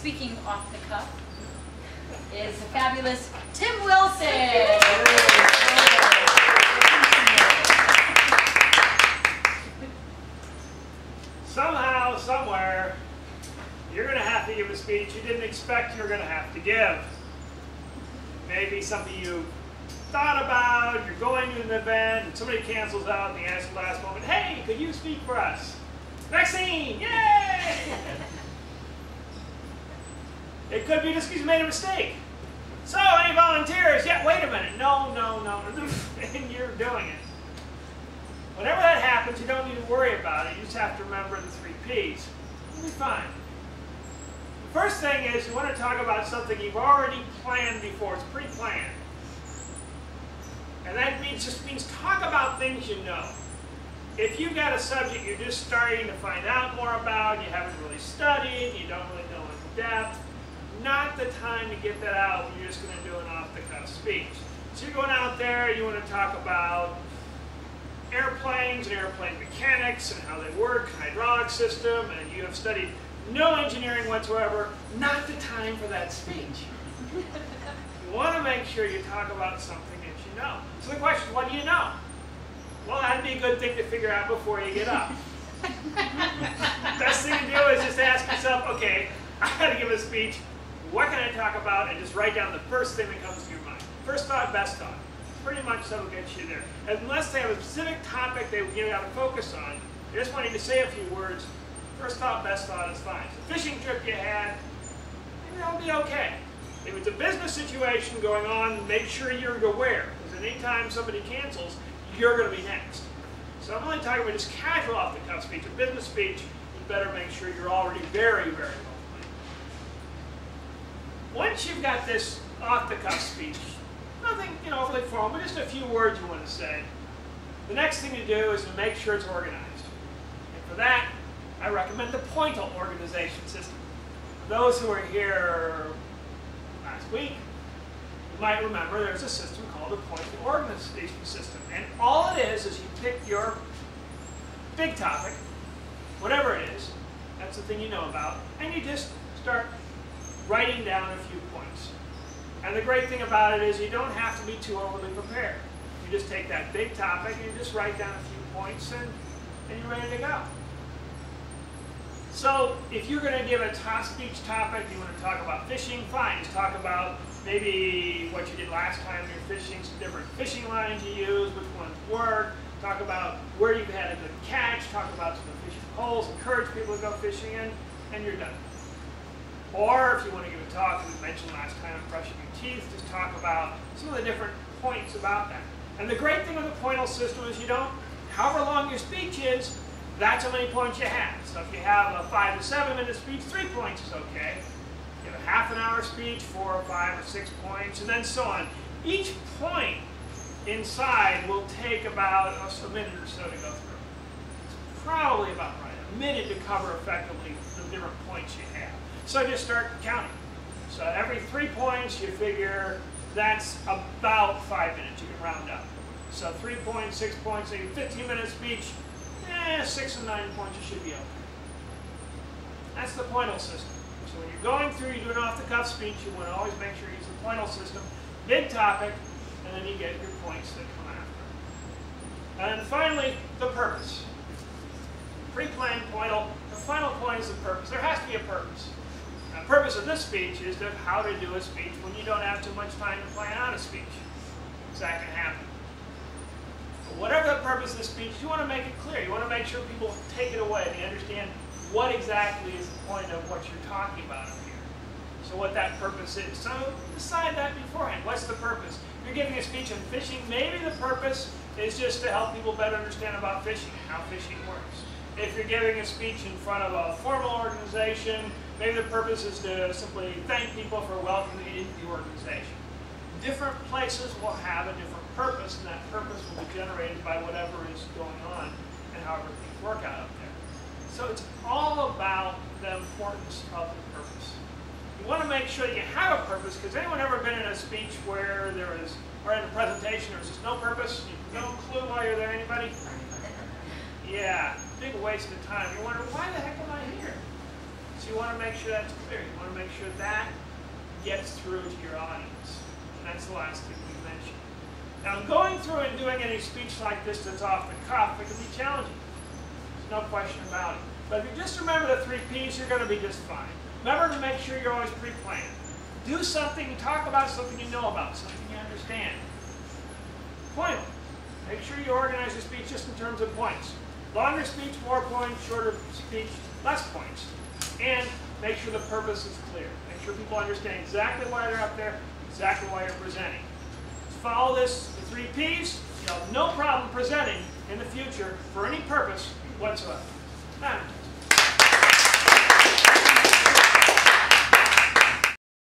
speaking off the cuff is the fabulous Tim Wilson. Somehow, somewhere, you're going to have to give a speech you didn't expect you're going to have to give. Maybe something you thought about, you're going to an event, and somebody cancels out and they ask at the last moment, hey, could you speak for us? Vaccine, yay! It could be just because you made a mistake. So, any volunteers? Yeah, wait a minute. No. And you're doing it. Whenever that happens, you don't need to worry about it. You just have to remember the 3 Ps. You'll be fine. The first thing is you want to talk about something you've already planned before. It's pre-planned. And that just means talk about things you know. If you've got a subject you're just starting to find out more about, you haven't really studied, you don't really know in depth, not the time to get that out when you're just going to do an off-the-cuff speech. So you're going out there, you want to talk about airplanes and airplane mechanics and how they work, hydraulic system, and you have studied no engineering whatsoever, not the time for that speech. You want to make sure you talk about something that you know. So the question is, what do you know? Well, that'd be a good thing to figure out before you get up. Best thing to do is just ask yourself, okay, I got to give a speech. What can I talk about? And just write down the first thing that comes to your mind. First thought, best thought. Pretty much that'll get you there. Unless they have a specific topic they got to focus on, they just want you to say a few words. First thought, best thought is fine. It's a fishing trip you had, maybe that'll be okay. If it's a business situation going on, make sure you're aware. Because anytime somebody cancels, you're going to be next. So I'm only talking about just casual off-the-cuff speech. A business speech, you better make sure you're already very, very well planned. Once you've got this off-the-cuff speech, nothing overly formal, but just a few words you want to say, the next thing to do is to make sure it's organized. And for that, I recommend the Pointal organization system. Those who were here last week, you might remember there's a system called the Pointal organization system. And all it is you pick your big topic, whatever it is, that's the thing you know about, and you just start writing down a few points. And the great thing about it is you don't have to be too overly prepared. You just take that big topic and you just write down a few points and you're ready to go. So if you're going to give a speech topic, you want to talk about fishing, fine. Just talk about maybe what you did last time you're fishing, some different fishing lines you use, which ones work. Talk about where you've had a good catch. Talk about some of the fishing holes, encourage people to go fishing in, and you're done. Or if you want to give a talk, as we mentioned last time, on brushing your teeth, just talk about some of the different points about that. And the great thing with the Pointal system is you don't, however long your speech is, that's how many points you have. So if you have a 5 to 7 minute speech, 3 points is okay. You have a half an hour speech, 4 or 5 or 6 points, and then so on. Each point inside will take about a minute or so to go through. It's probably about right, a minute to cover effectively the different points you have. So just start counting. So every 3 points, you figure that's about 5 minutes. You can round up. So 3 points, 6 points, so 15-minute speech, 6 and 9 points, you should be okay. That's the Pointal system. So when you're going through, you do an off-the-cuff speech, you want to always make sure you use the Pointal system. Big topic, and then you get your points that come after. And finally, the purpose. Pre-planned Pointal. The final point is the purpose. There has to be a purpose. The purpose of this speech is how to do a speech when you don't have too much time to plan out a speech. Because that can happen. But whatever the purpose of the speech, you want to make it clear. You want to make sure people take it away. They understand what exactly is the point of what you're talking about up here. So what that purpose is. So decide that beforehand. What's the purpose? If you're giving a speech on fishing, maybe the purpose is just to help people better understand about fishing and how fishing works. If you're giving a speech in front of a formal organization, maybe the purpose is to simply thank people for welcoming you into the organization. Different places will have a different purpose, and that purpose will be generated by whatever is going on and however things work out up there. So it's all about the importance of the purpose. You want to make sure that you have a purpose, because anyone ever been in a speech where there is, or in a presentation, there's just no purpose, no clue why you're there, anybody? Yeah, big waste of time. You wonder, why the heck am I here? So you want to make sure that's clear. You want to make sure that gets through to your audience. And that's the last thing we mentioned. Now, going through and doing any speech like this that's off the cuff, it can be challenging. There's no question about it. But if you just remember the 3 Ps, you're going to be just fine. Remember to make sure you're always pre-planned. Do something, talk about something you know about, something you understand. Point. Make sure you organize your speech just in terms of points. Longer speech, more points. Shorter speech, less points. And make sure the purpose is clear. Make sure people understand exactly why they're up there, exactly why you're presenting. Follow this, the 3 Ps, you'll have no problem presenting in the future for any purpose whatsoever.